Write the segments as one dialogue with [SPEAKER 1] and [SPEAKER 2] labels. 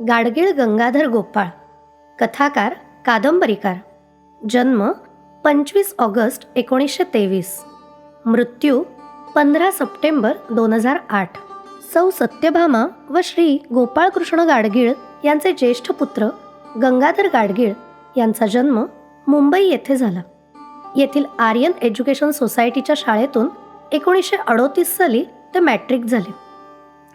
[SPEAKER 1] गाडगीळ गंगाधर गोपाळ, कथाकार, कादंबरीकार. जन्म 25 ऑगस्ट 1923. मृत्यू 15 सप्टेंबर 2008. सौ सत्यभामा व श्री गोपाळकृष्ण गाडगीळ यांचे ज्येष्ठ पुत्र गंगाधर गाडगीळ यांचा जन्म मुंबई येथे झाला. येथील आर्यन एज्युकेशन सोसायटीच्या शाळेतून 1938 साली ते मॅट्रिक झाले.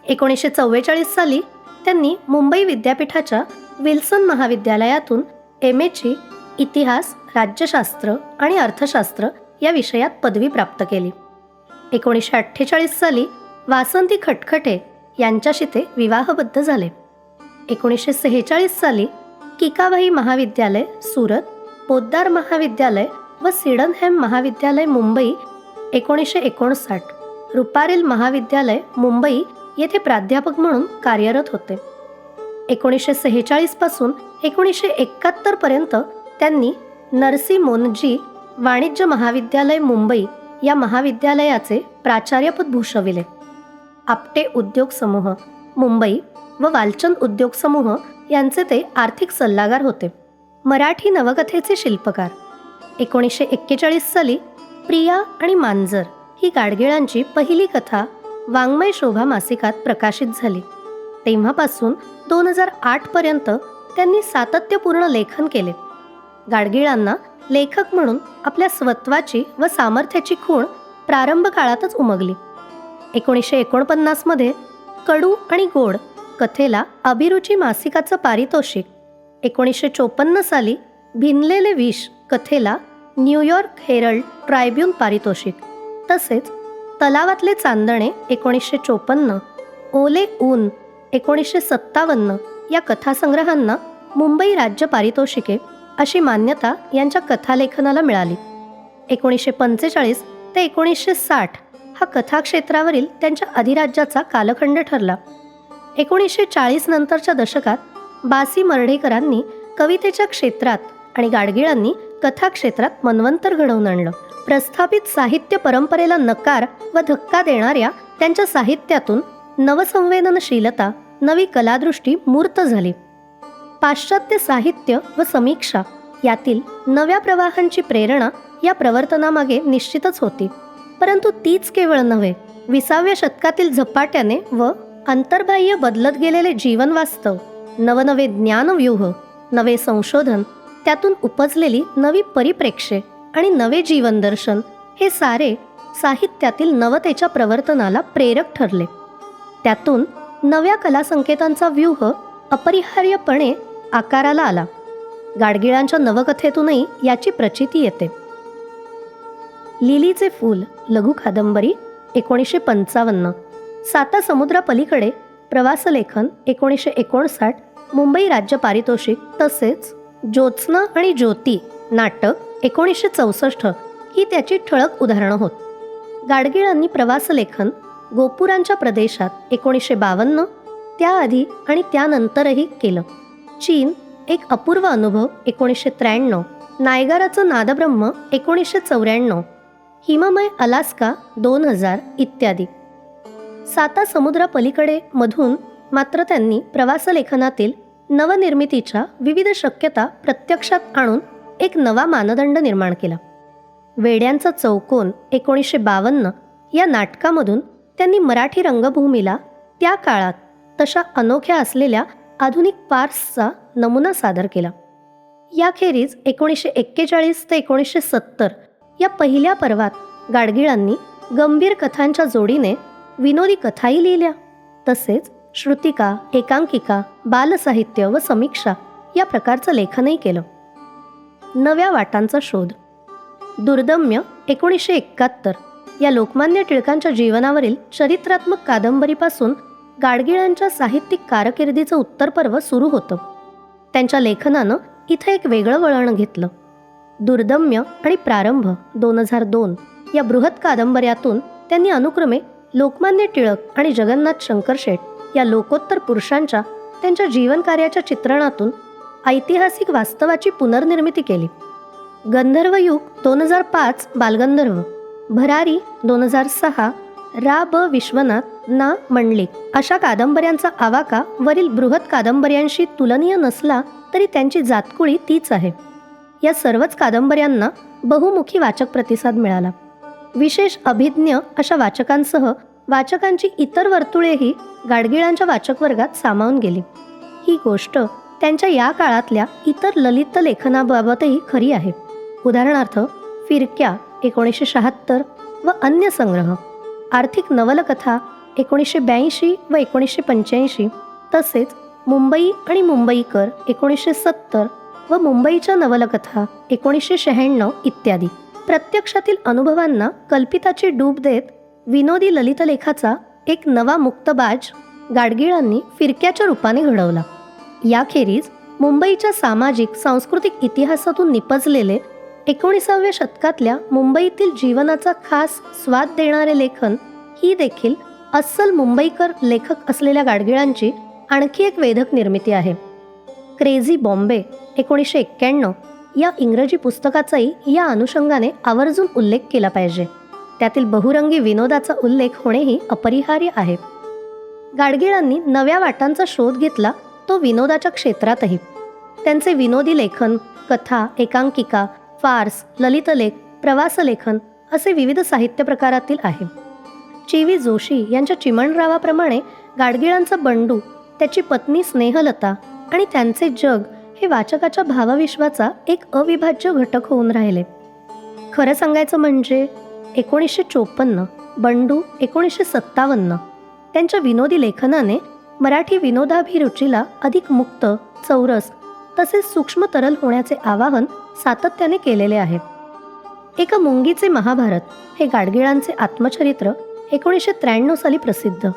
[SPEAKER 1] 1944 साली त्यांनी मुंबई विद्यापीठाच्या विल्सन महाविद्यालयातून MA इतिहास, राज्यशास्त्र आणि अर्थशास्त्र या विषयात पदवी प्राप्त केली. 1948 साली वासंती खटखटे यांच्याशी ते विवाहबद्ध झाले. 1946 साली किकाबाई महाविद्यालय सुरत, पोद्दार महाविद्यालय व सिडनहॅम महाविद्यालय मुंबई, 1959 रुपारेल महाविद्यालय मुंबई येथे प्राध्यापक म्हणून कार्यरत होते. 1946 पासून 1971 पर्यंत त्यांनी नरसी मोनजी वाणिज्य महाविद्यालय मुंबई या महाविद्यालयाचे प्राचार्यपद भूषविले. आपटे उद्योग समूह मुंबई व वालचंद उद्योग समूह यांचे ते आर्थिक सल्लागार होते. मराठी नवकथेचे शिल्पकार. 1941 साली प्रिया आणि मांजर ही गाडगिळांची पहिली कथा वाङ्मय शोभा मासिकात प्रकाशित झाली. तेव्हापासून 2008 पर्यंत त्यांनी सातत्यपूर्ण लेखन केले. गाडगिळांना लेखक म्हणून आपल्या स्वत्वाची व सामर्थ्याची खूण प्रारंभ काळातच उमगली. 1949 मध्ये कडू आणि गोड कथेला अभिरुची मासिकाचं पारितोषिक, 1954 साली भिनलेले विष कथेला न्यूयॉर्क हेरल्ड ट्रायब्यून पारितोषिक, तसेच तलावातले चांदणे 1954, ओले ऊन 1957 या कथासंग्रहांना मुंबई राज्य पारितोषिके अशी मान्यता यांच्या कथालेखनाला मिळाली. 1945 ते 1960 हा कथाक्षेत्रावरील त्यांच्या अधिराज्याचा कालखंड ठरला. 1940 नंतरच्या दशकात बासी मर्ढेकरांनी कवितेच्या क्षेत्रात आणि गाडगिळांनी कथाक्षेत्रात मन्वंतर घडवून आणलं. प्रस्थापित साहित्य परंपरेला नकार व धक्का देणाऱ्या त्यांच्या साहित्यातून नवसंवेदनशीलता, नवी कलादृष्टी मूर्त झाली. पाश्चात्य साहित्य व समीक्षा यातील नव्या प्रवाहांची प्रेरणा या प्रवर्तनामागे निश्चितच होती. परंतु तीच केवळ नव्हे, 20व्या शतकातील झपाट्याने व अंतर्बाह्य बदलत गेलेले जीवन वास्तव, नवनवे ज्ञानव्यूह, नवे संशोधन, त्यातून उपजलेली नवी परिप्रेक्ष्ये आणि नवे जीवनदर्शन हे सारे साहित्यातील नवतेच्या प्रवर्तनाला प्रेरक ठरले. त्यातून नव्या कलासंकेतांचा व्यूह अपरिहार्यपणे आकाराला आला. गाडगिळांच्या नवकथेतूनही याची प्रचिती येते. लिलीचे फूल लघु कादंबरी 1955, साता समुद्रापलीकडे प्रवासलेखन 1959 मुंबई राज्य पारितोषिक, तसेच ज्योत्स्ना आणि ज्योती नाटक 1964 ही त्याची ठळक उदाहरणं होत. गाडगिळांनी प्रवासलेखन गोपुरांच्या प्रदेशात 1952, त्याआधी आणि त्यानंतरही केलं. चीन एक अपूर्व अनुभव 1993, नायगाराचं नादब्रह्म 1994, हिममय अलास्का 2000 इत्यादी. साता समुद्रापलीकडे मधून मात्र त्यांनी प्रवासलेखनातील नवनिर्मितीच्या विविध शक्यता प्रत्यक्षात आणून एक नवा मानदंड निर्माण केला. वेड्यांचा चौकोन 1952 या नाटकामधून त्यांनी मराठी रंगभूमीला त्या काळात तशा अनोख्या असलेल्या आधुनिक पार्सचा नमुना सादर केला. याखेरीज 1941 ते 1970 या पहिल्या पर्वात गाडगिळांनी गंभीर कथांच्या जोडीने विनोदी कथाही लिहिल्या. तसेच श्रुतिका, एकांकिका, बालसाहित्य व समीक्षा या प्रकारचं लेखनही केलं. नव्या वाटांचा शोध. दुर्दम्य 1971 या लोकमान्य टिळकांच्या जीवनावरील चरित्रात्मक कादंबरीपासून गाडगिळांच्या साहित्यिक कारकिर्दीचं उत्तरपर्व सुरू होतं. त्यांच्या लेखनानं इथं एक वेगळं वळण घेतलं. दुर्दम्य आणि प्रारंभ 2002 या बृहत कादंबऱ्यातून त्यांनी अनुक्रमे लोकमान्य टिळक आणि जगन्नाथ शंकरशेठ या लोकोत्तर पुरुषांच्या त्यांच्या जीवनकार्याच्या चित्रणातून ऐतिहासिक वास्तवाची पुनर्निर्मिती केली. गंधर्वयुग 2005 बालगंधर्व, भरारी 2006, रा. ब. विश्वनाथ ना मंडलिक अशा कादंबऱ्यांचा आवाका वरील बृहत कादंबऱ्यांशी तुलनीय नसला तरी त्यांची जातकुळी तीच आहे. या सर्वच कादंबऱ्यांना बहुमुखी वाचक प्रतिसाद मिळाला. विशेष अभिज्ञ अशा वाचकांसह वाचकांची इतर वर्तुळेही गाडगिळांच्या वाचक वर्गात सामावून गेली. ही गोष्ट त्यांच्या या काळातल्या इतर ललित लेखनाबाबतही खरी आहे. उदाहरणार्थ फिरक्या 1976 व अन्य संग्रह, आर्थिक नवलकथा 1982 व 1985, तसेच मुंबई आणि मुंबईकर 1970 व मुंबईच्या नवलकथा 1996 इत्यादी. प्रत्यक्षातील अनुभवांना कल्पिताची डूब देत विनोदी ललितलेखाचा एक नवा मुक्तबाज गाडगिळांनी फिरक्याच्या रूपाने घडवला. याखेरीज मुंबईच्या सामाजिक सांस्कृतिक इतिहासातून निपजलेले 19व्या शतकातल्या मुंबईतील जीवनाचा खास स्वाद देणारे लेखन ही देखील अस्सल मुंबईकर लेखक असलेल्या गाडगिळांची आणखी एक वेधक निर्मिती आहे. क्रेझी बॉम्बे 1991 या इंग्रजी पुस्तकाचाही या अनुषंगाने आवर्जून उल्लेख केला पाहिजे. त्यातील बहुरंगी विनोदाचा उल्लेख होणेही अपरिहार्य आहे. गाडगिळांनी नव्या वाटांचा शोध घेतला, तो विनोदाच्या क्षेत्रातही. त्यांचे विनोदी लेखन कथा, एकांकिका, फार्स, ललितलेख, प्रवासलेखन असे विविध साहित्य प्रकारातील आहे. ची. जोशी यांच्या चिमणरावाप्रमाणे गाडगिळांचा बंडू, त्याची पत्नी स्नेहलता आणि त्यांचे जग हे वाचकाच्या भावविश्वाचा एक अविभाज्य घटक होऊन राहिले. खरं सांगायचं म्हणजे 1954, बंडू 1957, त्यांच्या विनोदी लेखनाने मराठी विनोदाभिरुचीला अधिक मुक्त, चौरस तसेच सूक्ष्म तरल होण्याचे आवाहन सातत्याने केलेले आहे. एका मुंगीचे महाभारत हे गाडगिळांचे आत्मचरित्र 1993 साली प्रसिद्ध.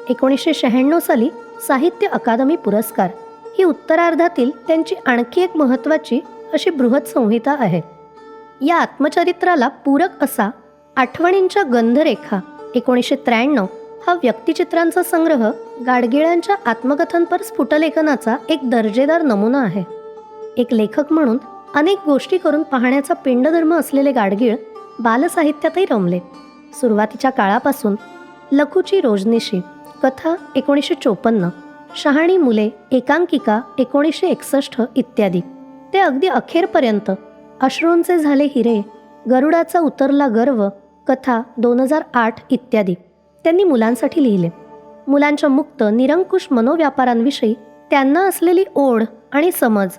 [SPEAKER 1] 1996 साली साहित्य अकादमी पुरस्कार ही उत्तरार्धातील त्यांची आणखी एक महत्त्वाची अशी बृहत संहिता आहे. या आत्मचरित्राला पूरक असा आठवणींच्या गंधरेखा 1993 हा व्यक्तिचित्रांचा संग्रह गाडगिळांच्या आत्मकथनपर स्फुटलेखनाचा एक दर्जेदार नमुना आहे. एक लेखक म्हणून अनेक गोष्टी करून पाहण्याचा पिंडधर्म असलेले गाडगीळ बालसाहित्यातही रमले. सुरुवातीच्या काळापासून लखूची रोजनिशी कथा 1954, शहाणी मुले एकांकिका 1961 इत्यादी, ते अगदी अखेरपर्यंत अश्रूंचे झाले हिरे, गरुडाचा उतरला गर्व कथा 2008 इत्यादी त्यांनी मुलांसाठी लिहिले. मुलांच्या मुक्त निरंकुश मनोव्यापारांविषयी त्यांना असलेली ओढ आणि समज,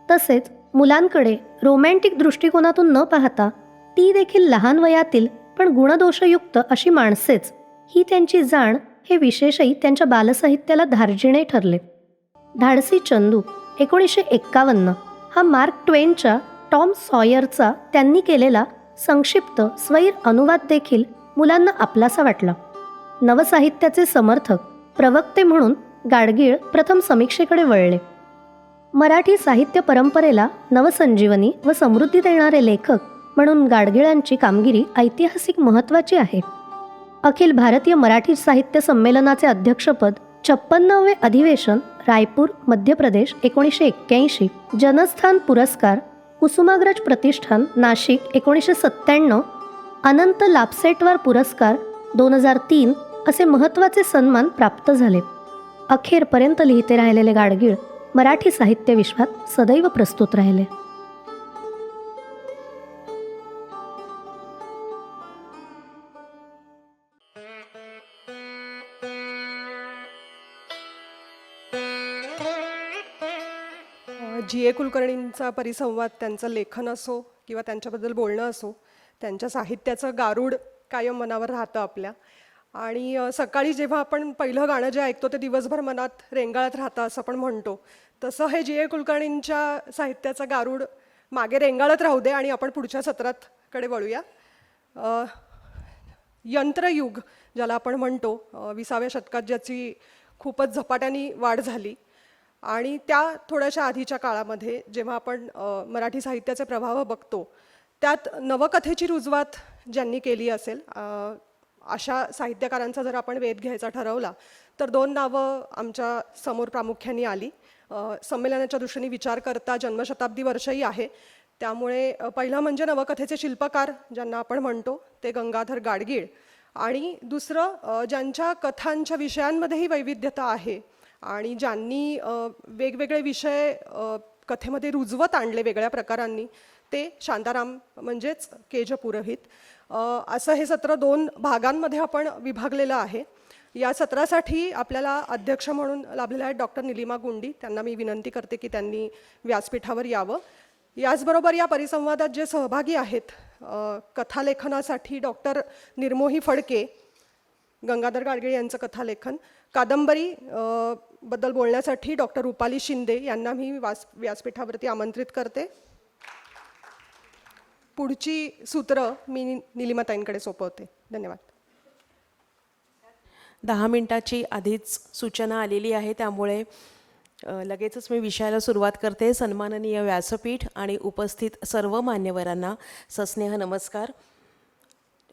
[SPEAKER 1] तसेच मुलांकडे रोमॅन्टिक दृष्टिकोनातून न पाहता ती देखील लहान वयातील पण गुणदोषयुक्त अशी माणसेच, ही त्यांची जाण हे विशेषही त्यांच्या बालसाहित्याला धार्जिणे ठरले. धाडसी चंदू 1951 हा मार्क ट्वेनच्या टॉम सॉयरचा त्यांनी केलेला संक्षिप्त स्वैर अनुवाद देखील मुलांना आपलासा वाटला. नवसाहित्याचे समर्थक, प्रवक्ते म्हणून गाडगीळ प्रथम समीक्षेकडे वळले. मराठी साहित्य परंपरेला नवसंजीवनी व समृद्धी देणारे लेखक म्हणून गाडगिळांची कामगिरी ऐतिहासिक महत्त्वाची आहे. अखिल भारतीय मराठी साहित्य संमेलनाचे अध्यक्षपद, 56वे अधिवेशन रायपूर मध्य प्रदेश 1981, जनस्थान पुरस्कार, कुसुमाग्रज प्रतिष्ठान नाशिक 1997, अनंत लापसेटवार पुरस्कार 2003 असे महत्त्वाचे सन्मान प्राप्त झाले. अखेरपर्यंत लिहिते राहिलेले गाडगीळ मराठी साहित्य विश्वात सदैव प्रस्तुत राहिले.
[SPEAKER 2] G.A. कुलकर्णींचा परिसंवाद, त्यांचं लेखन असो किंवा त्यांच्याबद्दल बोलणं असो, त्यांच्या साहित्याचं गारूड कायम मनावर राहतं आपल्या. आणि सकाळी जेव्हा आपण पहिलं गाणं जे ऐकतो ते दिवसभर मनात रेंगाळत राहतं असं आपण म्हणतो, तसं हे G.A. कुलकर्णींच्या साहित्याचा गारूड मागे रेंगाळत राहू दे आणि आपण पुढच्या सत्राकडे वळूया. यंत्रयुग ज्याला आपण म्हणतो, 20व्या शतकात ज्याची खूपच झपाट्याने वाढ झाली, आणि त्या थोड्याशा आधीच्या काळामध्ये जेव्हा आपण मराठी साहित्याचे प्रभाव बघतो, त्यात नवकथेची रुजवात ज्यांनी केली असेल, अशा साहित्यकारांचा जर आपण वेध घ्यायचा ठरवला तर 2 नावं आमच्या समोर प्रामुख्याने आली. संमेलनाच्या दृष्टीने विचार करता जन्मशताब्दी वर्षही आहे, त्यामुळे पहिलं म्हणजे नवकथेचे शिल्पकार ज्यांना आपण म्हणतो ते गंगाधर गाडगीळ, आणि दुसरं ज्यांच्या कथांच्या विषयांमध्येही वैविध्यता आहे आणि ज्यांनी वेगवेगळे विषय कथेमध्ये रुजवत आणले वेगळ्या प्रकारांनी, ते शांताराम म्हणजेच के ज पुरोहित. असं हे सत्र 2 भागांमध्ये आपण विभागलेलं आहे. या सत्रासाठी आपल्याला अध्यक्ष म्हणून लाभलेल्या आहेत डॉक्टर निलिमा गुंडी. त्यांना मी विनंती करते की त्यांनी व्यासपीठावर यावं. याचबरोबर या परिसंवादात जे सहभागी आहेत, कथालेखनासाठी डॉक्टर निर्मोही फडके, गंगाधर गाडगीळ यांचं कथालेखन, कादंबरी बद्दल बोलण्यासाठी डॉक्टर रुपाली शिंदे यांना मी व्यासपीठावरती आमंत्रित करते. पुढची सूत्र मी निलिमाताईंकडे सोपवते. धन्यवाद.
[SPEAKER 3] 10 मिनिटाची आधीच सूचना आलेली आहे, त्यामुळे लगेचच मी विषयाला सुरुवात करते. सन्माननीय व्यासपीठ आणि उपस्थित सर्व मान्यवरांना सस्नेह नमस्कार.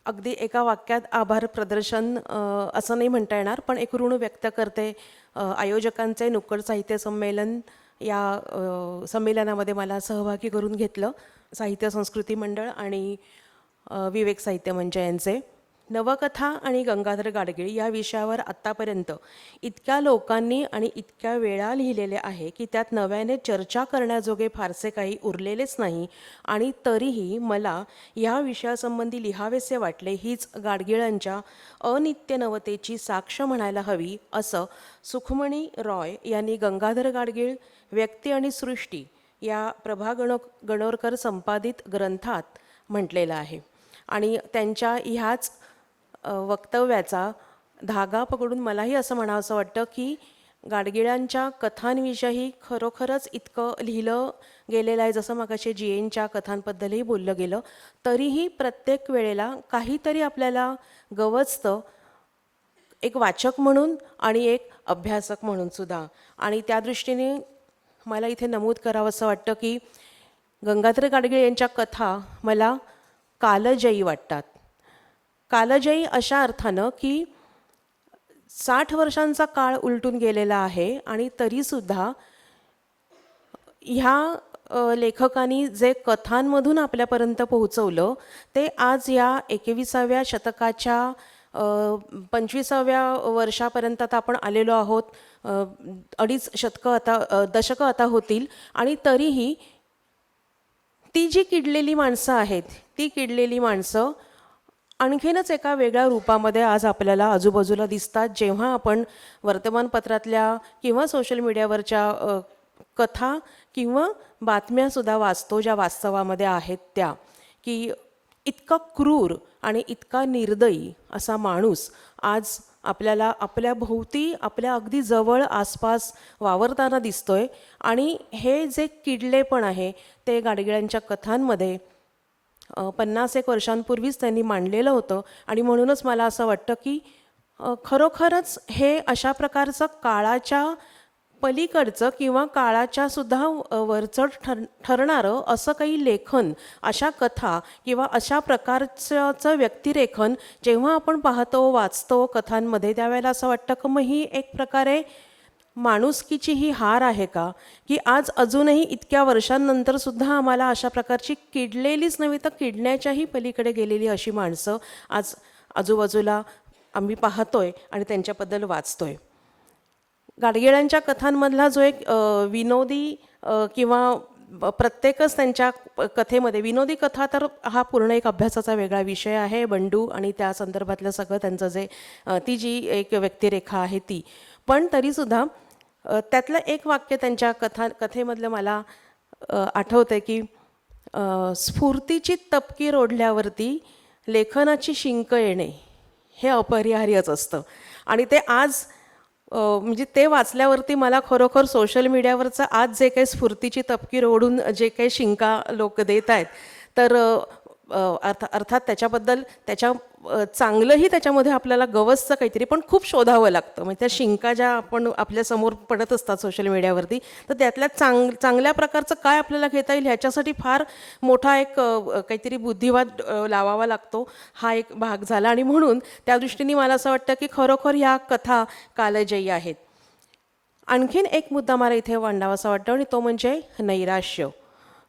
[SPEAKER 3] अगदी एका वाक्यात आभार प्रदर्शन असं नाही म्हणता येणार, पण एक ऋण व्यक्त करते आयोजकांचे. नुक्कड साहित्य संमेलन या संमेलनामध्ये मला सहभागी करून घेतलं. साहित्य संस्कृती मंडळ आणि विवेक साहित्य मंच यांचे. नवकथा आणि गंगाधर गाडगीळ या विषयावर आत्तापर्यंत इतक्या लोकांनी आणि इतक्या वेळा लिहिलेले आहे की त्यात नव्याने चर्चा करण्याजोगे फारसे काही उरलेलेच नाही. आणि तरीही मला या विषयासंबंधी लिहावेसे वाटले. हीच गाडगिळांच्या अनित्य नवतेची साक्ष म्हणायला हवी, असं सुखमणी रॉय यांनी गंगाधर गाडगीळ व्यक्ती आणि सृष्टी या प्रभा गणोरकर संपादित ग्रंथात म्हटलेलं आहे. आणि त्यांच्या ह्याच वक्तव्याचा धागा पकडून मलाही असं म्हणावंसं वाटतं की गाडगिळांच्या कथांविषयी खरोखरच इतकं लिहिलं गेलेलं आहे, जसं मगाशी GNच्या कथांबद्दलही बोललं गेलं, तरीही प्रत्येक वेळेला काहीतरी आपल्याला गवसतं, एक वाचक म्हणून आणि एक अभ्यासक म्हणून सुद्धा. आणि त्या दृष्टीने मला इथे नमूद करावंसं वाटतं की गंगाधर गाडगीळ यांच्या कथा मला कालजयी वाटतात. कालजयी अशा अर्थानं की 60 वर्षांचा काळ उलटून गेलेला आहे आणि तरीसुद्धा ह्या लेखकांनी जे कथांमधून आपल्यापर्यंत पोहोचवलं ते आज या 21व्या शतकाच्या 25व्या वर्षापर्यंत आता आपण आलेलो आहोत. 2.5 दशकं आता होतील. आणि तरीही ती जी किडलेली माणसं आहेत, ती किडलेली माणसं आणखीनच एका वेगळ्या रूपामध्ये आज आपल्याला आजूबाजूला दिसतात. जेव्हा आपण वर्तमानपत्रातल्या किंवा सोशल मीडियावरच्या कथा किंवा बातम्यासुद्धा वाचतो, ज्या वास्तवामध्ये आहेत त्या, की इतका क्रूर आणि इतका निर्दयी असा माणूस आज आपल्याला आपल्या भोवती, आपल्या अगदी जवळ आसपास वावरताना दिसतोय. आणि हे जे किडलेपण आहे ते गाडगिळांच्या कथांमध्ये 50 वर्षांपूर्वीच त्यांनी मांडलेलं होतं. आणि म्हणूनच मला असं वाटतं की खरोखरच हे अशा प्रकारचं काळाच्या पलीकडचं किंवा काळाच्या सुद्धा वरचढ ठरणारं असं काही लेखन, अशा कथा किंवा अशा प्रकारचं व्यक्तिरेखन जेव्हा आपण पाहतो, वाचतो कथांमध्ये, त्यावेळेला असं वाटतं की मग ही एक प्रकारे माणुसकीची ही हार आहे का, की आज अजूनही इतक्या वर्षांनंतर सुद्धा आम्हाला अशा प्रकारची किडलेलीच नव्हे तर किडण्याच्याही पलीकडे गेलेली अशी माणसं आज आजूबाजूला आम्ही पाहतोय आणि त्यांच्याबद्दल वाचतोय. गाडगिळांच्या कथांमधला जो एक विनोदी किंवा प्रत्येकच त्यांच्या कथेमध्ये विनोदी कथा, तर हा पूर्ण एक अभ्यासाचा वेगळा विषय आहे. बंडू आणि त्या संदर्भातलं सगळं त्यांचं जे ती जी एक व्यक्तिरेखा आहे ती. पण तरीसुद्धा त्यातलं एक वाक्य त्यांच्या कथेमधलं मला आठवतं की स्फूर्तीची तपकीर ओढल्यावरती लेखनाची शिंक येणे हे अपरिहार्यच असतं. आणि ते आज म्हणजे ते वाचल्यावरती मला खरोखर सोशल मीडियावरचं आज जे काही स्फूर्तीची तपकीर ओढून जे काही शिंका लोक देत आहेत, तर अर्थात त्याच्याबद्दल चांगलंही त्याच्यामध्ये आपल्याला गवसचं काहीतरी पण खूप शोधावं लागतं. म्हणजे त्या शिंका ज्या आपण आपल्यासमोर पडत असतात सोशल मीडियावरती, तर त्यातल्या चांगल्या प्रकारचं काय आपल्याला घेता येईल ह्याच्यासाठी फार मोठा एक काहीतरी बुद्धिवाद लावावा लागतो. हा एक भाग झाला. आणि म्हणून त्या दृष्टीने मला असं वाटतं की खरोखर ह्या कथा कालजयी आहेत. आणखीन एक मुद्दा मला इथे मांडावासा वाटतो आणि तो म्हणजे नैराश्य.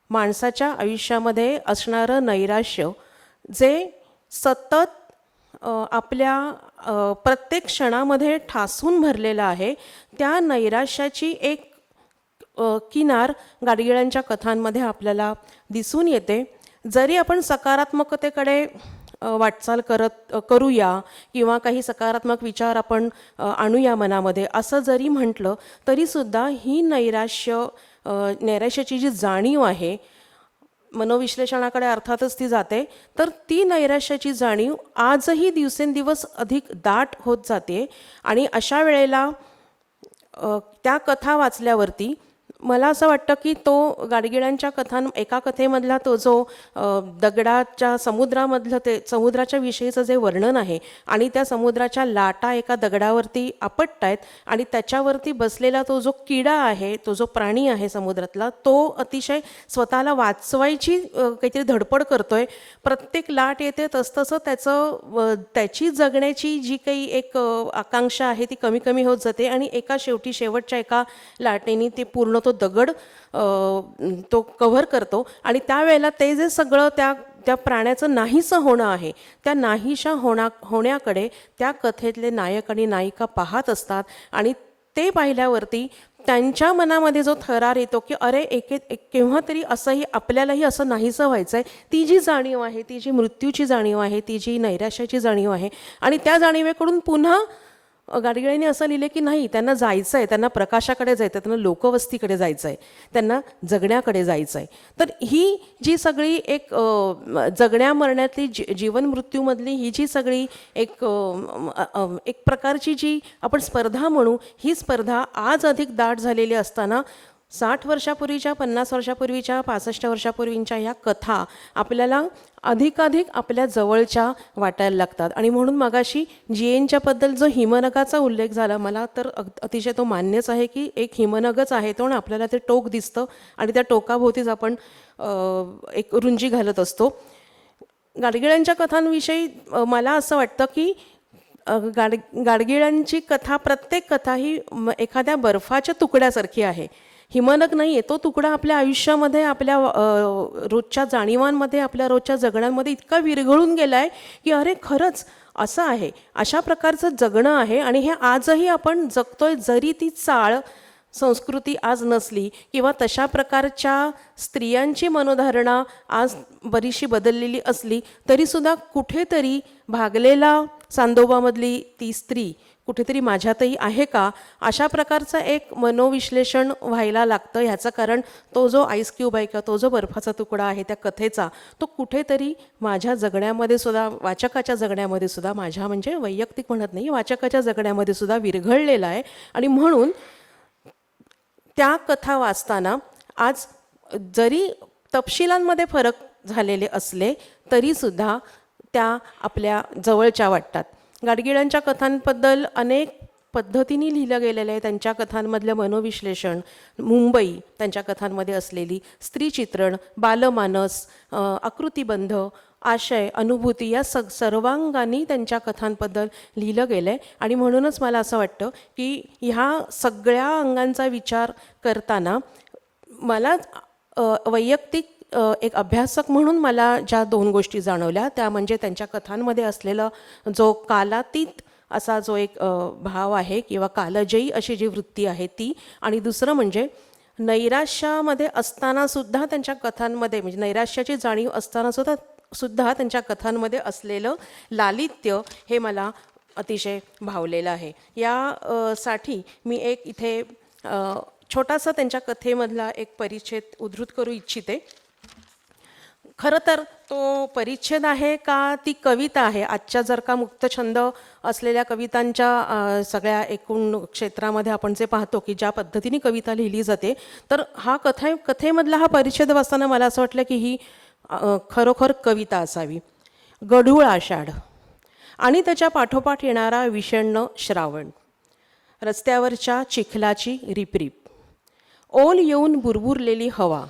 [SPEAKER 3] माणसाच्या आयुष्यामध्ये असणारं नैराश्य जे सतत आपल्या प्रत्येक क्षणामध्ये ठासून भरलेला आहे, त्या नैराश्याची एक किनार गाडगिळांच्या कथांमध्ये आपल्याला दिसून येते. जरी आपण सकारात्मकतेकडे वाटचाल करूया किंवा काही सकारात्मक विचार आपण आणूया मनामध्ये असं जरी म्हटलं तरीसुद्धा ही नैराश्याची जी जाणीव आहे, मनोविश्लेषणाकडे अर्थातच ती जाते, तर ती नैराश्याची जाणीव आजही दिवसेंदिवस अधिक दाट होत जाते. आणि अशा वेळेला त्या कथा वाचल्यावरती मला असं वाटतं की तो गाडगिळांच्या एका कथेमधला तो जो दगडाच्या समुद्रामधलं ते समुद्राच्या विषयीचं जे वर्णन आहे आणि त्या समुद्राच्या लाटा एका दगडावरती आपटतायत आणि त्याच्यावरती बसलेला तो जो किडा आहे, तो जो प्राणी आहे समुद्रातला, तो अतिशय स्वतःला वाचवायची काहीतरी धडपड करतोय. प्रत्येक लाट येते तसतसं त्याची जगण्याची जी काही एक आकांक्षा आहे ती कमी कमी होत जाते आणि शेवटच्या एका लाटेने ते पूर्ण तो दगड तो कव्हर करतो. आणि त्यावेळेला ते जे सगळं त्या प्राण्याचं नाहीसं होणं आहे, त्या नाहीशा होण्याकडे त्या कथेतले नायक आणि नायिका पाहत असतात. आणि ते पाहिल्यावरती त्यांच्या मनामध्ये जो थरार येतो की अरे केव्हा तरी असंही आपल्यालाही असं नाहीसं व्हायचं आहे, ती जी जाणीव आहे, ती जी मृत्यूची जाणीव आहे, ती जी नैराश्याची जाणीव आहे. आणि त्या जाणीवेकडून पुन्हा गाडगिळांनी असं लिहिलं की नाही, त्यांना जायचं आहे, त्यांना प्रकाशाकडे जायचं आहे, त्यांना लोकवस्तीकडे जायचं आहे, त्यांना जगण्याकडे जायचं आहे. तर ही जी सगळी एक जगण्या मरण्यातली जीवन मृत्यूमधली ही जी सगळी एक प्रकारची जी आपण स्पर्धा म्हणू, ही स्पर्धा आज अधिक दाट झालेली असताना 60 वर्षापूर्वीच्या, 50 वर्षापूर्वीच्या, 65 वर्षापूर्वींच्या ह्या कथा आपल्याला अधिकाधिक आपल्या जवळच्या वाटायला लागतात. आणि म्हणून मगाशी GNच्याबद्दल जो हिमनगाचा उल्लेख झाला, मला तर अतिशय तो मान्यच आहे की एक हिमनगच आहे तो, आणि आपल्याला ते टोक दिसतं आणि त्या टोकाभोवतीच आपण एक रुंजी घालत असतो. गाडगिळांच्या कथांविषयी मला असं वाटतं की गाडगिळांची कथा, प्रत्येक कथा ही एखाद्या बर्फाच्या तुकड्यासारखी आहे. हिमनग नाही आहे, तो तुकडा आपल्या आयुष्यामध्ये, आपल्या रोजच्या जाणीवांमध्ये, आपल्या रोजच्या जगण्यामध्ये इतका विरघळून गेला आहे की अरे खरंच असं आहे, अशा प्रकारचं जगणं आहे आणि हे आजही आपण जगतोय. जरी ती चाळ संस्कृती आज नसली किंवा तशा प्रकारच्या स्त्रियांची मनोधारणा आज बरीचशी बदललेली असली तरीसुद्धा कुठेतरी भागलेला चांदोबामधली ती स्त्री कुठेतरी माझ्यातही आहे का, अशा प्रकारचं एक मनोविश्लेषण व्हायला लागतं. ह्याचं कारण तो जो आईस क्यूब आहे किंवा तो जो बर्फाचा तुकडा आहे त्या कथेचा, तो कुठेतरी माझ्या जगण्यामध्ये सुद्धा, वाचकाच्या जगण्यामध्ये सुद्धा, माझ्या म्हणजे वैयक्तिक म्हणत नाही, वाचकाच्या जगण्यामध्ये सुद्धा विरघळलेला आहे. आणि म्हणून त्या कथा वाचताना आज जरी तपशिलांमध्ये फरक झालेले असले तरीसुद्धा त्या आपल्या जवळच्या वाटतात. गाडगिळांच्या कथांबद्दल अनेक पद्धतीने लिहिलं गेलेलं आहे. त्यांच्या कथांमधलं मनोविश्लेषण, मुंबई, त्यांच्या कथांमध्ये असलेली स्त्रीचित्रण, बालमानस, आकृतिबंध, आशय, अनुभूती या सर्वांगांनी त्यांच्या कथांबद्दल लिहिलं गेलं आहे. आणि म्हणूनच मला असं वाटतं की ह्या सगळ्या अंगांचा विचार करताना मला वैयक्तिक एक अभ्यासक म्हणून मला ज्या 2 गोष्टी जाणवल्या त्या म्हणजे त्यांच्या कथांमध्ये असलेलं जो कालातीत असा जो एक भाव आहे किंवा कालजयी अशी जी वृत्ती आहे ती, आणि दुसरं म्हणजे नैराश्यामध्ये असतानासुद्धा त्यांच्या कथांमध्ये, म्हणजे नैराश्याची जाणीव असतानासुद्धा त्यांच्या कथांमध्ये असलेलं लालित्य हे मला अतिशय भावलेलं आहे. साठी मी एक इथे छोटासा त्यांच्या कथेमधला एक परिच्छेद उद्धृत करू इच्छिते. खरं तर तो परिच्छेद आहे का ती कविता आहे? आजच्या जर का मुक्तछंद असलेल्या कवितांच्या सगळ्या एकूण क्षेत्रामध्ये आपण जे पाहतो की ज्या पद्धतीने कविता लिहिली जाते, तर हा कथेमधला हा परिच्छेद वाचताना मला असं वाटलं की ही खरोखर कविता असावी. गढूळ आषाढ आणि त्याच्या पाठोपाठ येणारा विषण्ण श्रावण, रस्त्यावरच्या चिखलाची रिपरिप, ओल येऊन बुरबुरलेली हवा,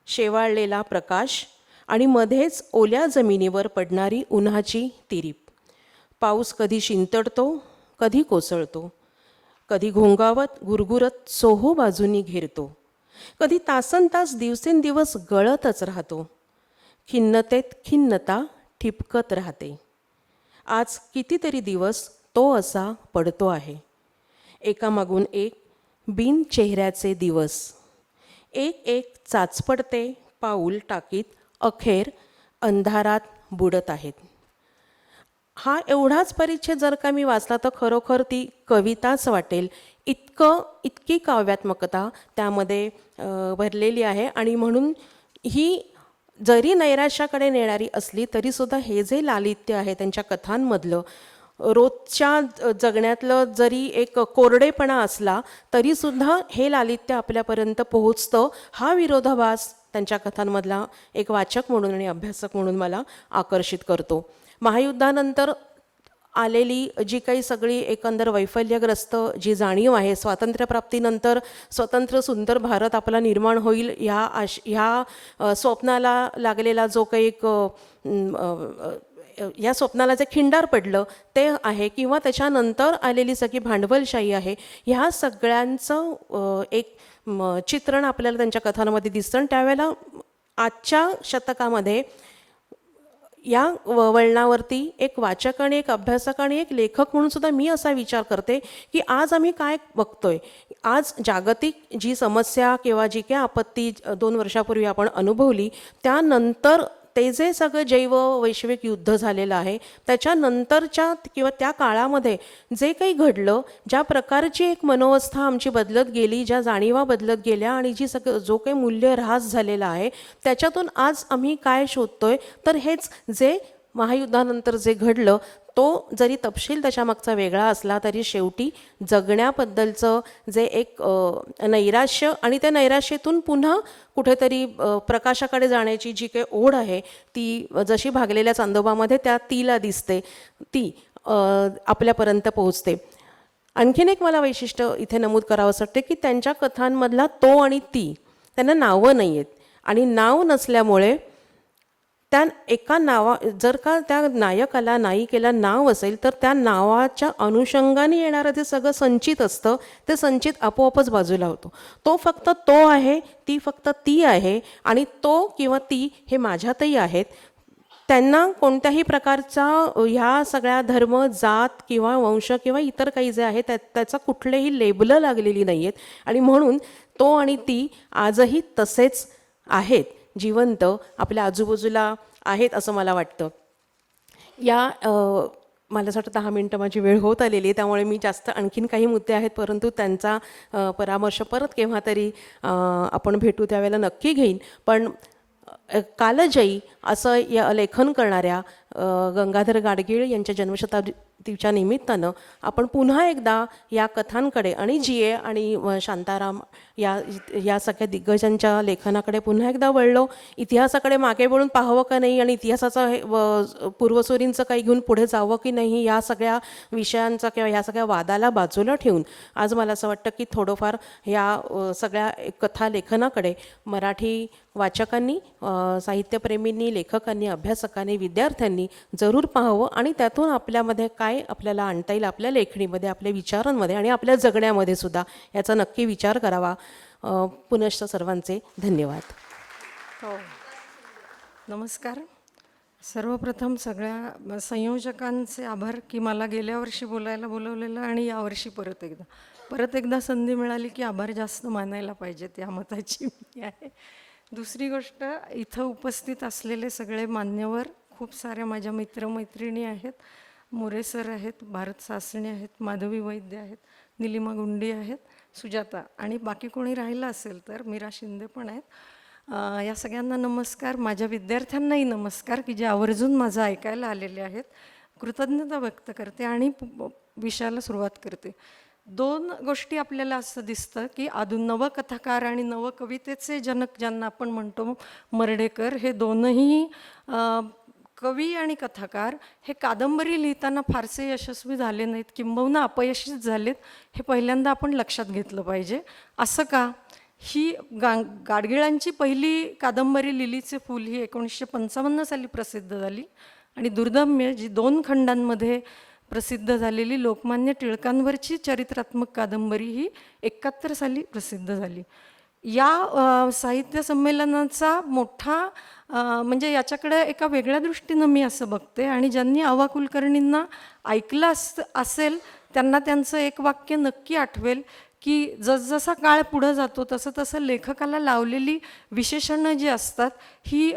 [SPEAKER 3] शेवाळलेला प्रकाश आणि मध्येच ओल्या जमिनीवर पडणारी उन्हाची तिरीप. पाऊस कधी शिंतडतो, कधी कोसळतो, कधी घोंगावत गुरगुरत सोहो बाजूनी घेरतो, कधी तासनतास दिवसेंदिवस गळतच राहतो. खिन्नतेत खिन्नता ठिपकत राहते आज कितीतरी दिवस तो असा पडतो आहे. एकामागून एक बिन चेहऱ्याचे दिवस, एक एक चाचपडते पाऊल टाकीत अखेर अंधारात बुडत आहेत. हा एवढाच परिच्छेद जर का मी वाचला तर खरोखर ती कविताच वाटेल, इतकी काव्यात्मकता त्यामध्ये भरलेली आहे. आणि म्हणून ही जरी नैराश्याकडे नेणारी असली तरीसुद्धा हे जे लालित्य आहे त्यांच्या कथांमधलं, रोजच्या जगण्यातलं जरी एक कोरडेपणा असला तरीसुद्धा हे लालित्य आपल्यापर्यंत पोहोचतं, हा विरोधाभास त्यांच्या कथांमधला एक वाचक म्हणून आणि अभ्यासक म्हणून मला आकर्षित करतो. महायुद्धानंतर आलेली जी काही सगळी एकंदर वैफल्यग्रस्त जी जाणीव आहे, स्वातंत्र्यप्राप्तीनंतर स्वतंत्र सुंदर भारत आपला निर्माण होईल ह्या स्वप्नाला लागलेला जो काही एक या स्वप्नाला जे खिंडार पडलं ते आहे, किंवा त्याच्यानंतर आलेली सगळी भांडवलशाही आहे, ह्या सगळ्यांचं एक चित्रण आपल्याला त्यांच्या कथांमध्ये दिसतं. आणि त्यावेळेला आजच्या शतकामध्ये या वळणावरती एक वाचक आणि एक अभ्यासक आणि एक लेखक म्हणून सुद्धा मी असा विचार करते की आज आम्ही काय बघतोय. आज जागतिक जी समस्या किंवा जी काय आपत्ती 2 वर्षापूर्वी आपण अनुभवली, त्यानंतर ते जे सगळं जैव वैश्विक युद्ध झालेलं आहे त्याच्यानंतरच्या किंवा त्या काळामध्ये जे काही घडलं, ज्या प्रकारची एक मनोवस्था आमची बदलत गेली, ज्या जाणीवा बदलत गेल्या आणि जी जो काही मूल्यऱ्हास झालेला आहे त्याच्यातून आज आम्ही काय शोधतोय, तर हेच जे महायुद्धानंतर जे घडलं तो जरी तपशील त्याच्यामागचा वेगळा असला तरी शेवटी जगण्याबद्दलचं जे एक नैराश्य आणि त्या नैराश्यातून पुन्हा कुठेतरी प्रकाशाकडे जाण्याची जी काही ओढ आहे ती जशी भागलेल्या चांदोबामध्ये त्या तीला दिसते, ती आपल्यापर्यंत पोहोचते. आणखीन एक मला वैशिष्ट्य इथे नमूद करावंसं वाटते की त्यांच्या कथांमधला तो आणि ती, त्यांना नावं नाही आहेत आणि नाव नसल्यामुळे त्या एका जर का त्या नायकाला नायिकेला नाव असेल तर त्या नावाच्या अनुषंगाने येणारं जे सगळं संचित असतं ते संचित आपोआपच बाजूला होतो. तो फक्त तो आहे, ती फक्त ती आहे आणि तो किंवा ती हे माझ्यातही आहेत. त्यांना कोणत्याही प्रकारचा ह्या सगळ्या धर्म, जात किंवा वंश किंवा इतर काही जे आहे त्याचं कुठलेही लेबलं लागलेली नाही आहेत आणि म्हणून तो आणि ती आजही तसेच आहेत, जिवंत आपल्या आजूबाजूला आहेत असं मला वाटतं. मला असं वाटतं 10 मिनटं माझी वेळ होत आलेली आहे, त्यामुळे मी जास्त आणखीन काही मुद्दे आहेत परंतु त्यांचा परामर्श परत केव्हा तरी आपण भेटू त्यावेळेला नक्की घेईन. पण कालजयी असं या लेखन करणाऱ्या गंगाधर गाडगीळ यांच्या जन्मशताब्दीच्या निमित्तानं आपण पुन्हा एकदा या कथांकडे आणि जी.ए. आणि शांताराम या सगळ्या दिग्गजांच्या लेखनाकडे पुन्हा एकदा वळलो. इतिहासाकडे मागे वळून पाहावं का नाही आणि इतिहासाचा पूर्वसुरींचं काही घेऊन पुढे जावं की नाही, या सगळ्या विषयांचा किंवा ह्या सगळ्या वादाला बाजूला ठेवून आज मला असं वाटतं की थोडंफार ह्या सगळ्या कथा लेखनाकडे मराठी वाचकांनी, साहित्यप्रेमींनी, लेखकांनी, अभ्यासकांनी, विद्यार्थ्यांनी जरूर पाहावं आणि त्यातून आपल्यामध्ये काय आपल्याला आणता येईल आपल्या लेखणीमध्ये, आपल्या विचारांमध्ये आणि आपल्या जगण्यामध्ये सुद्धा याचा नक्की विचार करावा. पुनश्च सर्वांचे धन्यवाद.
[SPEAKER 4] हो, नमस्कार. सर्वप्रथम सगळ्या संयोजकांचे आभार की मला गेल्या वर्षी बोलायला बोलवलेलं आणि यावर्षी परत एकदा संधी मिळाली की आभार जास्त मानायला पाहिजेत, या मताची मी आहे. दुसरी गोष्ट, इथं उपस्थित असलेले सगळे मान्यवर, खूप साऱ्या माझ्या मित्रमैत्रिणी आहेत. मोरे सर आहेत, भारत सासणे आहेत, माधवी वैद्य आहेत, निलिमा गुंडी आहेत, सुजाता आणि बाकी कोणी राहिलं असेल तर मीरा शिंदे पण आहेत. या सगळ्यांना नमस्कार. माझ्या विद्यार्थ्यांनाही नमस्कार की जे आवर्जून माझं ऐकायला आलेले आहेत. कृतज्ञता व्यक्त करते आणि विषयाला सुरुवात करते. 2 गोष्टी आपल्याला असं दिसतं की नवकथाकार आणि नवकवितेचे जनक ज्यांना आपण म्हणतो मर्ढेकर, हे दोनही कवी आणि कथाकार हे कादंबरी लिहिताना फारसे यशस्वी झाले नाहीत, किंबहुना अपयशीच झालेत. हे पहिल्यांदा आपण लक्षात घेतलं पाहिजे. असं का? ही गाडगिळांची पहिली कादंबरी लिलीचे फूल ही 1955 साली प्रसिद्ध झाली आणि दुर्दम्य जी 2 खंडांमध्ये प्रसिद्ध झालेली लोकमान्य टिळकांवरची चरित्रात्मक कादंबरी ही 71 साली प्रसिद्ध झाली. या साहित्य संमेलनाचा मोठा म्हणजे याच्याकडे एका वेगळ्या दृष्टीनं मी असं बघते, आणि ज्यांनी आवा कुलकर्णींना ऐकलं असेल त्यांना त्यांचं एक वाक्य नक्की आठवेल की जसजसा काळ पुढं जातो तसं तसं लेखकाला लावलेली विशेषणं जी असतात ही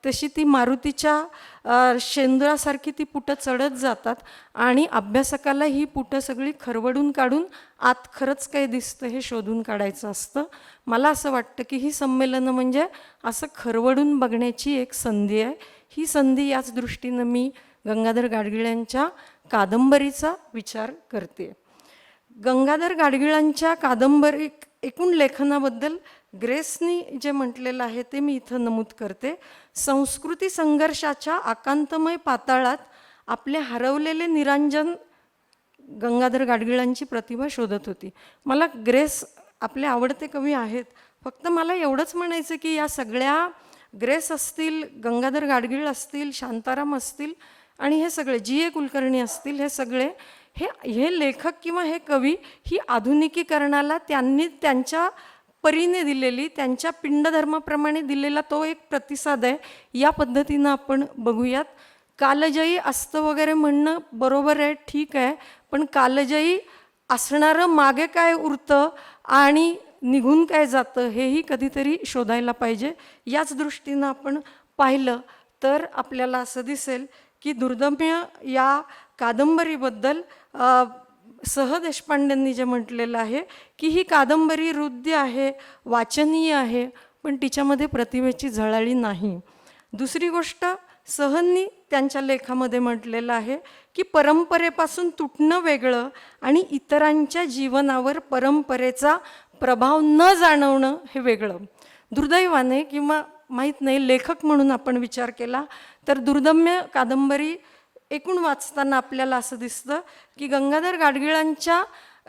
[SPEAKER 4] तशी ती मारुतीच्या शेंदुरासारखी ती पुटं चढत जातात, आणि अभ्यासकाला ही पुटं सगळी खरवडून काढून आत खरंच काय दिसतं हे शोधून काढायचं असतं. मला असं वाटतं की ही संमेलनं म्हणजे असं खरवडून बघण्याची एक संधी आहे. ही संधी याच दृष्टीनं मी गंगाधर गाडगिळांच्या कादंबरीचा विचार करते. गंगाधर गाडगिळांच्या कादंबरी एकूण लेखनाबद्दल ग्रेसनी जे म्हटलेलं आहे ते मी इथं नमूद करते. संस्कृती संघर्षाच्या आकांतमय पाताळात आपले हरवलेले निरांजन गंगाधर गाडगिळांची प्रतिभा शोधत होती. मला ग्रेस आपले आवडते कवी आहेत, फक्त मला एवढंच म्हणायचं की या सगळ्या ग्रेस असतील, गंगाधर गाडगिळ असतील, शांताराम असतील आणि हे सगळे जी ए कुलकर्णी असतील, हे सगळे हे लेखक किंवा हे कवी ही आधुनिकीकरणाला त्यांनी त्यांच्या परीने दिलेली, त्यांच्या पिंडधर्माप्रमाणे दिलेला तो एक प्रतिसाद आहे. या पद्धतीनं आपण बघूयात. कालजयी असतं वगैरे म्हणणं बरोबर आहे, ठीक आहे, पण कालजयी असणारं मागे काय उरतं आणि निघून काय जातं हेही कधीतरी शोधायला पाहिजे. याच दृष्टीनं आपण पाहिलं तर आपल्याला असं दिसेल की दुर्दम्य या कादंबरीबद्दल देशपांडेंनी जे म्हटलेलं आहे की ही कादंबरी हृद्य आहे, वाचनीय आहे, पण तिच्यामध्ये प्रतिभेची झळाळी नाही. दुसरी गोष्ट सहंनी त्यांच्या लेखामध्ये म्हटलेलं आहे की परंपरेपासून तुटणं वेगळं आणि इतरांच्या जीवनावर परंपरेचा प्रभाव न जाणवणं हे वेगळं. दुर्दैवाने किंवा माहीत नाही, लेखक म्हणून आपण विचार केला तर दुर्दम्य कादंबरी एकूण वाचताना आपल्याला असं दिसतं की गंगाधर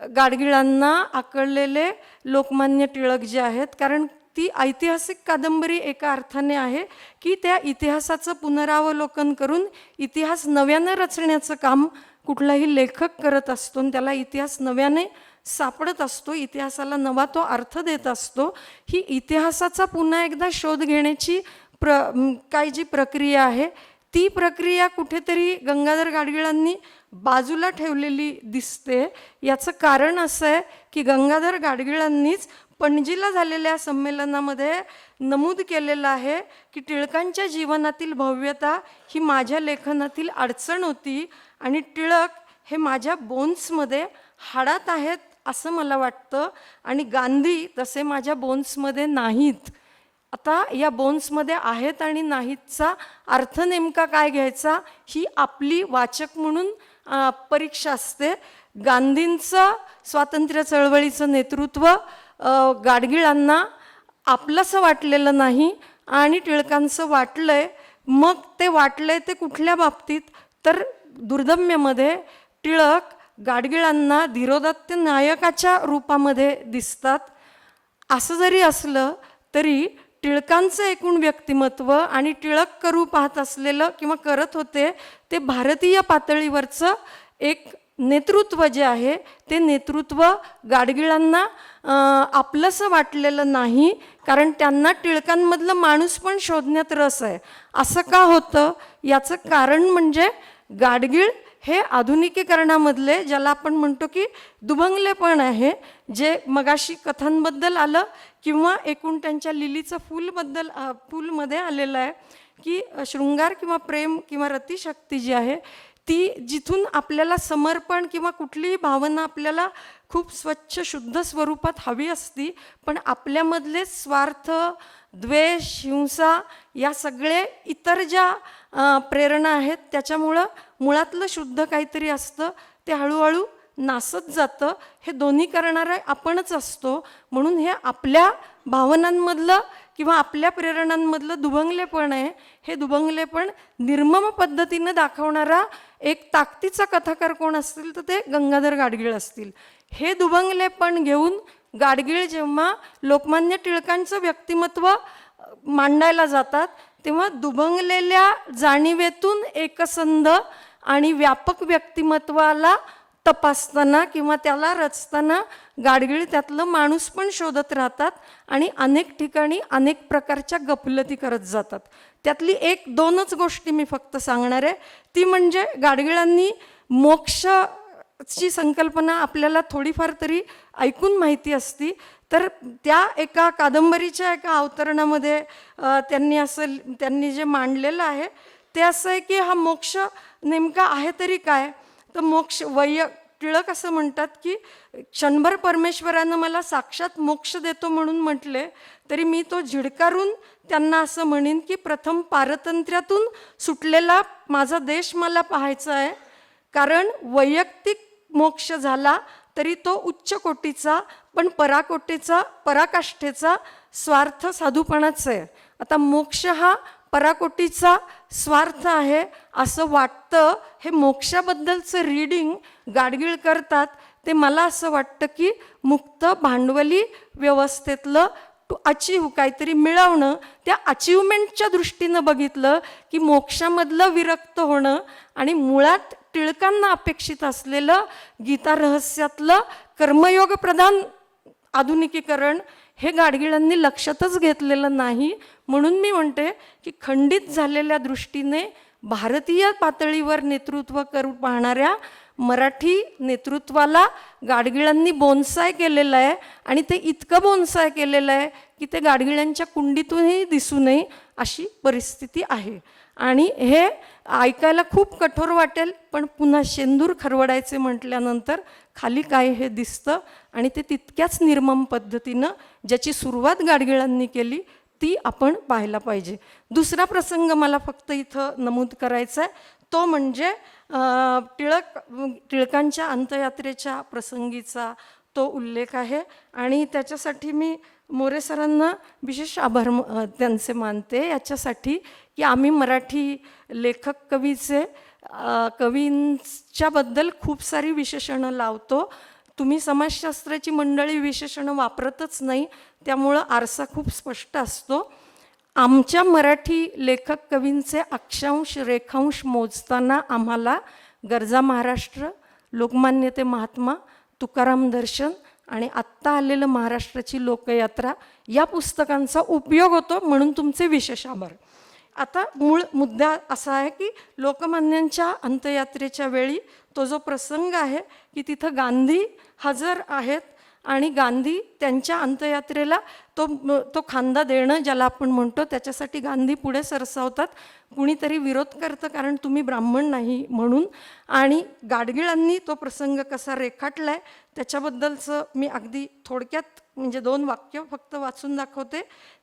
[SPEAKER 4] गाडगिळांना आकळलेले लोकमान्य टिळक जे आहेत, कारण ती ऐतिहासिक कादंबरी एका अर्थाने आहे की त्या इतिहासाचं पुनरावलोकन करून इतिहास नव्यानं रचण्याचं काम कुठलाही लेखक करत असतो आणि त्याला इतिहास नव्याने सापडत असतो, इतिहासाला नवा तो अर्थ देत असतो. ही इतिहासाचा पुन्हा एकदा शोध घेण्याची काय जी प्रक्रिया आहे ती प्रक्रिया कुठेतरी गंगाधर गाडगिळांनी बाजूला ठेवलेली दिसते. याचं कारण असं आहे की गंगाधर गाडगिळांनीच पणजीला झालेल्या संमेलनामध्ये नमूद केलेलं आहे की टिळकांच्या जीवनातील भव्यता ही माझ्या लेखनातील अडचण होती आणि टिळक हे माझ्या बोन्समध्ये हाडात आहेत असं मला वाटतं आणि गांधी तसे माझ्या बोन्समध्ये नाहीत. आता या बोन्समध्ये आहेत आणि नाहीतचा अर्थ नेमका काय घ्यायचा ही आपली वाचक म्हणून परीक्षा असते. गांधींचं स्वातंत्र्य चळवळीचं नेतृत्व गाडगिळांना आपलंसं वाटलेलं नाही आणि टिळकांचं वाटलंय. मग ते वाटलंय ते कुठल्या बाबतीत तर दुर्दम्यमध्ये टिळक गाडगिळांना धीरोदात्त नायकाच्या रूपामध्ये दिसतात. असं जरी असलं तरी टिळकांचं एकूण व्यक्तिमत्व आणि टिळक करू पाहत असलेलं किंवा करत होते ते भारतीय पातळीवरचं एक नेतृत्व जे आहे ते नेतृत्व गाडगिळांना आपलंसं वाटलेलं नाही, कारण त्यांना टिळकांमधलं माणूस पण शोधण्यात रस आहे. असं का होतं याचं कारण म्हणजे गाडगीळ हे आधुनिकीकरणामधले ज्याला आपण म्हणतो की दुभंगलेपण आहे, जे मगाशी कथांबद्दल आलं किंवा एकूण त्यांच्या लिलीचं फूलमध्ये आलेलं आहे की शृंगार किंवा प्रेम किंवा रतिशक्ती जी आहे ती जिथून आपल्याला समर्पण किंवा कुठलीही भावना आपल्याला खूप स्वच्छ शुद्ध स्वरूपात हवी असती, पण आपल्यामधले स्वार्थ, द्वेष, हिंसा या सगळे इतर ज्या प्रेरणा आहेत त्याच्यामुळं मुळातलं शुद्ध काहीतरी असतं ते हळूहळू नासत जातं. हे दोन्ही करणारा आपणच असतो. म्हणून हे आपल्या भावनांमधलं किंवा आपल्या प्रेरणांमधलं दुभंगलेपण आहे. हे दुभंगलेपण निर्मम पद्धतीनं दाखवणारा एक ताकदीचा कथाकार कोण असतील तर ते गंगाधर गाडगीळ असतील. हे दुभंगलेपण घेऊन गाडगीळ जेव्हा लोकमान्य टिळकांचं व्यक्तिमत्व मांडायला जातात तेव्हा दुभंगलेल्या जाणीवेतून एकसंध आणि व्यापक व्यक्तिमत्वाला तपासताना किंवा त्याला रचताना गाडगीळ त्यातलं माणूस पण शोधत राहतात आणि अनेक ठिकाणी अनेक प्रकारच्या गफलती करत जातात. त्यातली एक दोनच गोष्टी मी फक्त सांगणार आहे. ती म्हणजे गाडगिळांनी मोक्षची संकल्पना आपल्याला थोडीफार तरी ऐकून माहिती असती, तर त्या एका कादंबरीच्या एका अवतरणामध्ये त्यांनी जे मांडलेलं आहे ते असं आहे की हा मोक्ष नेमका आहे तरी काय. तर मोक्ष टिळक असं म्हणतात की क्षणभर परमेश्वरानं मला साक्षात मोक्ष देतो म्हणून म्हटले तरी मी तो झिडकारून त्यांना असं म्हणेन की प्रथम पारतंत्र्यातून सुटलेला माझा देश मला पाहायचा आहे. कारण वैयक्तिक मोक्ष झाला तरी तो उच्च कोटीचा, पण पराकाष्ठेचा स्वार्थ साधूपणाच आहे. आता मोक्ष हा पराकोटीचा स्वार्थ आहे असं वाटतं. हे मोक्षाबद्दलचं रीडिंग गाडगीळ करतात ते मला असं वाटतं की मुक्त भांडवली व्यवस्थेतलं अचीव काहीतरी मिळवणं, त्या अचीवमेंटच्या दृष्टीनं बघितलं की मोक्षामधलं विरक्त होणं आणि मुळात टिळकांना अपेक्षित असलेलं गीता रहस्यातलं कर्मयोग प्रधान आधुनिकीकरण हे गाडगिळांनी लक्षातच घेतलेलं नाही. म्हणून मी म्हणते की खंडित झालेल्या दृष्टीने भारतीय पातळीवर नेतृत्व करू पाहणाऱ्या मराठी नेतृत्वाला गाडगिळांनी बोनसाय केलेलं आहे आणि ते इतकं बोनसाय केलेलं आहे की ते गाडगिळांच्या कुंडीतूनही दिसू नये अशी परिस्थिती आहे. आणि हे ऐकायला खूप कठोर वाटेल, पण पुन्हा शेंदूर खरवडायचे म्हटल्यानंतर खाली काय हे दिसतं आणि ते तितक्याच निर्मम पद्धतीनं ज्याची सुरुवात गाडगिळांनी केली ती आपण पाहायला पाहिजे. दुसरा प्रसंग मला फक्त इथं नमूद करायचा आहे, तो म्हणजे टिळकांच्या अंत्ययात्रेच्या प्रसंगीचा तो उल्लेख आहे आणि त्याच्यासाठी मी मोरे सरांना विशेष आभार त्यांचे मानते याच्यासाठी की आम्ही मराठी लेखक कवींच्याबद्दल खूप सारी विशेषणं लावतो. तुम्ही समाजशास्त्राची मंडळी विशेषणं वापरतच नाही, त्यामुळं आरसा खूप स्पष्ट असतो. आमच्या मराठी लेखक कवींचे अक्षांश रेखांश मोजताना आम्हाला गरजा महाराष्ट्र, लोकमान्य ते महात्मा, तुकाराम दर्शन आणि आत्ता आलेलं महाराष्ट्राची लोकयात्रा या पुस्तकांचा उपयोग होतो. म्हणून तुमचे विशेष आभार. आता मूळ मुद्दा असा आहे की लोकमान्यांच्या अंत्ययात्रेच्या वेळी तो जो प्रसंग आहे की तिथं गांधी हजर आहेत आणि गांधी त्यांच्या अंत्ययात्रेला तो खांदा देणं ज्याला आपण म्हणतो त्याच्यासाठी गांधी पुढे सरसावतात. कुणीतरी विरोध करतं कारण तुम्ही ब्राह्मण नाही म्हणून. आणि गाडगिळांनी तो प्रसंग कसा रेखाटला आहे त्याच्याबद्दलचं मी अगदी थोडक्यात म्हणजे 2 वाक्य फक्त वाचून दाखवते.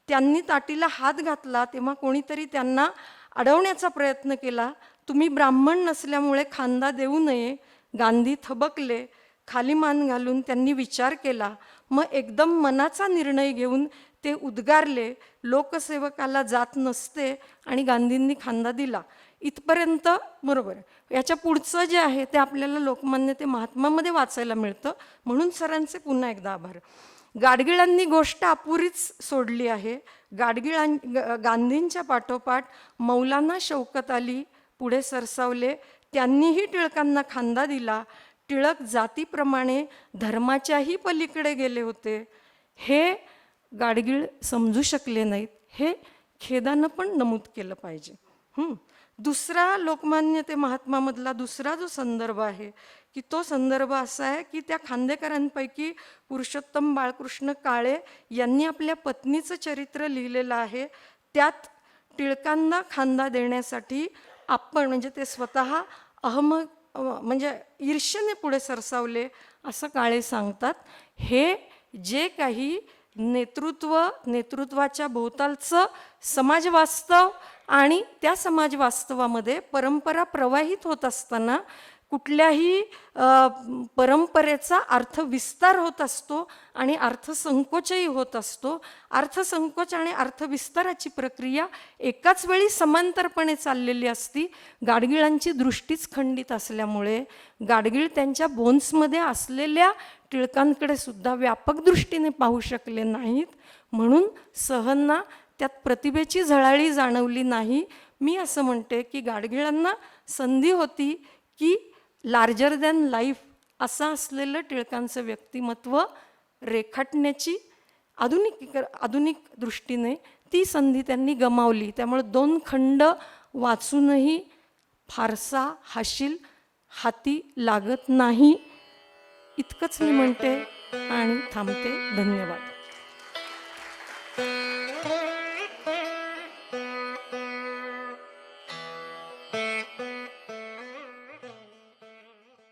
[SPEAKER 4] त्यांनी ताटीला हात घातला तेव्हा कोणीतरी त्यांना अडवण्याचा प्रयत्न केला. तुम्ही ब्राह्मण नसल्यामुळे खांदा देऊ नये. गांधी थबकले. खाली मान घालून त्यांनी विचार केला. मग एकदम मनाचा निर्णय घेऊन ते उद्गारले, लोकसेवकाला जात नसते, आणि गांधींनी खांदा दिला. इथपर्यंत बरोबर. याच्या पुढचं जे आहे ते आपल्याला लोकमान्य ते महात्मामध्ये वाचायला मिळतं. म्हणून सरांचे पुन्हा एकदा आभार. गाडगिळांनी गोष्ट अपुरीच सोडली आहे. गांधींच्या पाठोपाठ मौलाना शौकत अली पुढे सरसावले. त्यांनीही टिळकांना खांदा दिला. टिळक जातीप्रमाणे धर्माच्याही पलीकडे गेले होते. हे गाडगीळ समजू शकले नाहीत. हे खेदानं पण नमूद केलं पाहिजे. दुसरा लोकमान्य ते महात्मामधला दुसरा जो संदर्भ आहे की तो संदर्भ असा आहे की त्या खांदेकरांपैकी पुरुषोत्तम बाळकृष्ण काळे यांनी आपल्या पत्नीचं चरित्र लिहिलेलं आहे. त्यात टिळकांना खांदा देण्यासाठी आपण म्हणजे ते स्वतः म्हणजे ईर्ष्येने पुढे सरसावले असं काळे सांगतात. हे जे काही नेतृत्वाच्या भोवतालचं समाजवास्तव आणि त्या समाजवास्तवामध्ये परंपरा प्रवाहित होत असताना कुठल्याही परंपरेचा अर्थविस्तार होत असतो आणि अर्थसंकोचही होत असतो. अर्थसंकोच आणि अर्थविस्ताराची प्रक्रिया एकाच वेळी समांतरपणे चाललेली असती. गाडगिळांची दृष्टीच खंडित असल्यामुळे गाडगीळ त्यांच्या बोन्समध्ये असलेल्या टिळकांकडे सुद्धा व्यापक दृष्टीने पाहू शकले नाहीत. म्हणून सहनना त्यात प्रतिभेची झळाळी जाणवली नाही. मी असं म्हणते की गाडगिळांना संधी होती की लार्जर दॅन लाईफ असं असलेलं टिळकांचं व्यक्तिमत्व रेखाटण्याची आधुनिक दृष्टीने ती संधी त्यांनी गमावली. त्यामुळे 2 खंड वाचूनही फारसा हाशील हाती लागत नाही. इतकंच मी म्हणते आणि थांबते. धन्यवाद.